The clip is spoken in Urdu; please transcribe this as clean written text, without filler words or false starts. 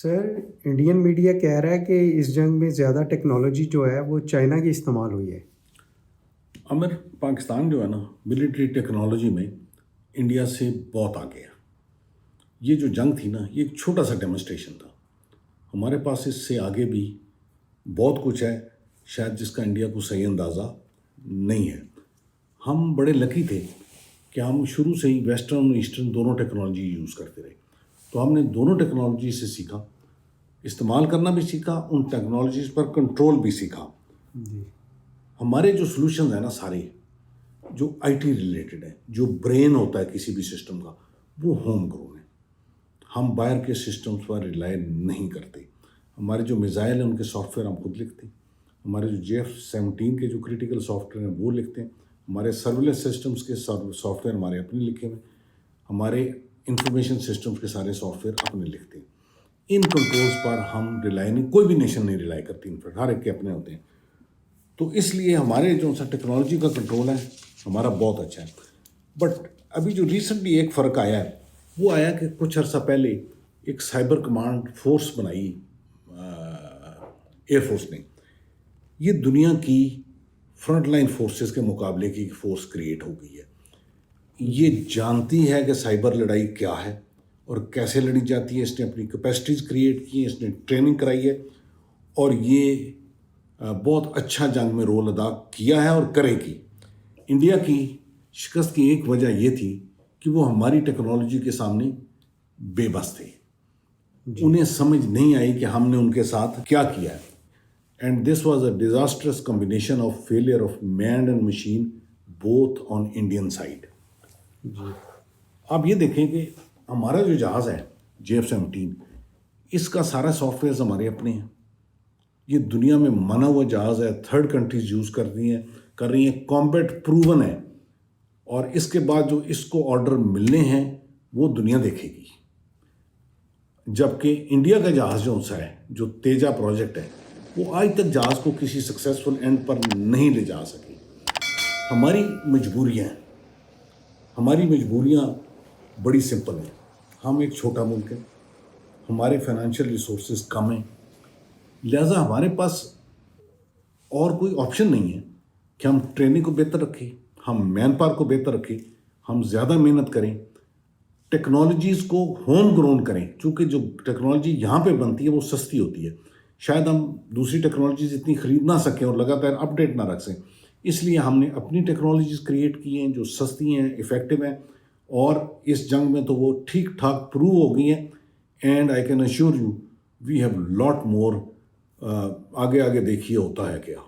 سر، انڈین میڈیا کہہ رہا ہے کہ اس جنگ میں زیادہ ٹیکنالوجی جو ہے وہ چائنا کی استعمال ہوئی ہے۔ عامر، پاکستان جو ہے نا ملٹری ٹیکنالوجی میں انڈیا سے بہت آگے ہے۔ یہ جو جنگ تھی نا یہ ایک چھوٹا سا ڈیمونسٹریشن تھا۔ ہمارے پاس اس سے آگے بھی بہت کچھ ہے شاید جس کا انڈیا کو صحیح اندازہ نہیں ہے۔ ہم بڑے لکی تھے کہ ہم شروع سے ہی ویسٹرن اور ایسٹرن دونوں ٹیکنالوجی یوز کرتے رہے، تو ہم نے دونوں ٹیکنالوجی سے سیکھا، استعمال کرنا بھی سیکھا، ان ٹیکنالوجیز پر کنٹرول بھی سیکھا۔ جی، ہمارے جو سلوشنز ہیں نا سارے جو آئی ٹی ریلیٹڈ ہیں، جو برین ہوتا ہے کسی بھی سسٹم کا، وہ ہوم گرون ہے۔ ہم باہر کے سسٹمز پر ریلائی نہیں کرتے۔ ہمارے جو میزائل ہیں ان کے سافٹ ویئر ہم خود لکھتے ہیں، ہمارے جو JF-17 کے جو کریٹیکل سافٹ ویئر ہیں وہ لکھتے ہیں، ہمارے سرویلنس سسٹمز کے سافٹ ویئر ہمارے اپنے لکھے ہوئے، ہمارے انفارمیشن سسٹمز کے سارے سافٹ ویئر اپنے لکھتے ہیں۔ ان کنٹرولز پر ہم ریلائی نہیں، کوئی بھی نیشن نہیں ریلائی کرتی، انفیکٹ ہر ایک کے اپنے ہوتے ہیں۔ تو اس لیے ہمارے جو سا ٹیکنالوجی کا کنٹرول ہے ہمارا بہت اچھا ہے۔ بٹ ابھی جو ریسنٹلی ایک فرق آیا ہے وہ آیا کہ کچھ عرصہ پہلے ایک سائبر کمانڈ فورس بنائی ایئر فورس نے۔ یہ دنیا کی فرنٹ لائن فورسز کے مقابلے کی فورس کریٹ ہو گئی ہے۔ یہ جانتی ہے کہ سائبر لڑائی کیا ہے اور کیسے لڑی جاتی ہے۔ اس نے اپنی کیپیسٹیز کریٹ کی ہیں، اس نے ٹریننگ کرائی ہے، اور یہ بہت اچھا جنگ میں رول ادا کیا ہے اور کرے گی۔ انڈیا کی شکست کی ایک وجہ یہ تھی کہ وہ ہماری ٹیکنالوجی کے سامنے بے بس تھے، انہیں سمجھ نہیں آئی کہ ہم نے ان کے ساتھ کیا کیا ہے۔ And this was a disastrous combination of failure of man and machine both on Indian side. آپ یہ دیکھیں کہ ہمارا جو جہاز ہے JF-17، اس کا سارا سافٹ ویئرز ہمارے اپنے ہیں۔ یہ دنیا میں منا ہوا جہاز ہے، تھرڈ کنٹریز یوز کر رہی ہیں، کامبیٹ پروون ہے، اور اس کے بعد جو اس کو آرڈر ملنے ہیں وہ دنیا دیکھے گی۔ جبکہ انڈیا کا جہاز جو تیجا پروجیکٹ ہے وہ آج تک جہاز کو کسی سکسیسفل اینڈ پر نہیں لے جا سکے۔ ہماری مجبوریاں بڑی سمپل ہیں۔ ہم ایک چھوٹا ملک ہیں، ہمارے فائنینشیل ریسورسز کم ہیں، لہٰذا ہمارے پاس اور کوئی آپشن نہیں ہے کہ ہم ٹریننگ کو بہتر رکھیں، ہم مین پاور کو بہتر رکھیں، ہم زیادہ محنت کریں، ٹیکنالوجیز کو ہوم گرون کریں، چونکہ جو ٹیکنالوجی یہاں پہ بنتی ہے وہ سستی ہوتی ہے۔ شاید ہم دوسری ٹیکنالوجیز اتنی خرید نہ سکیں اور لگاتار اپ ڈیٹ نہ رکھ سکیں، اس لیے ہم نے اپنی ٹیکنالوجیز کریٹ کی ہیں جو سستی ہیں، ایفیکٹو ہیں، اور اس جنگ میں تو وہ ٹھیک ٹھاک پروو ہو گئی ہیں۔ And I can assure you we have lot more. آگے دیکھیے ہوتا ہے کیا۔